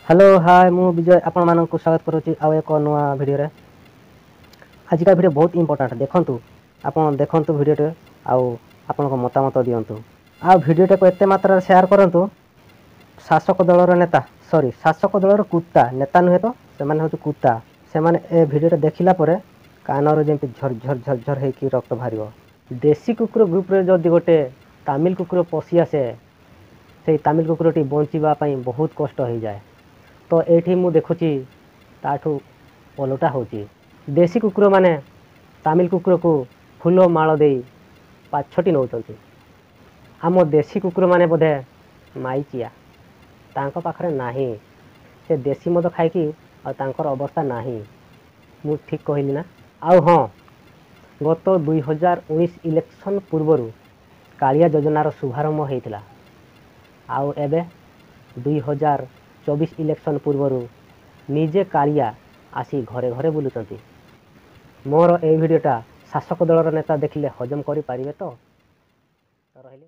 Hello hi मु विजय आपण मानक स्वागत करुच्ची आउ एक नुआ भिडियो आजिका भिडियो बहुत इंपोर्टेंट देखंतु आपण देखंतु भिडियो आउ आपण मतामत दियंतु आ भिडियो को एते मात्रा शेयर करंतु शासक दलर नेता सॉरी शासक दलर कुत्ता नेता नुहे तो से माने होतु कुत्ता से माने ए भिडियो देखिला परे कानर जेंति झर झर झर हेकी रक्त भारियो देसी कुकुर ग्रुप रे जदि गोटे तमिल कुकुर पसी आसे से तमिल कुकुरटी बंचिबा पई बहुत कष्ट हो जाए। तो ये मु देखुची ताठू ओलटा होची देसी कुकुर माने तमिल कुकुर को फूल माल दे पाछटी नौचंती आम देसी कुकुर माने बोधे माइचिया तांको पाखरे नाही से देसी मद खाइकी और तांकर अवस्था नाही मु ठीक कहली ना। आउ हाँ गत 2019 इलेक्शन पूर्वर कालिया योजनार शुभारंभ होता आउ एबे 2024 इलेक्शन पूर्वर निजे कालिया आसी घरे घरे बुलुचंती। मोर ए भिडियोटा शासक दलर नेता देखिले हजम करि पारिबे तो रहिले।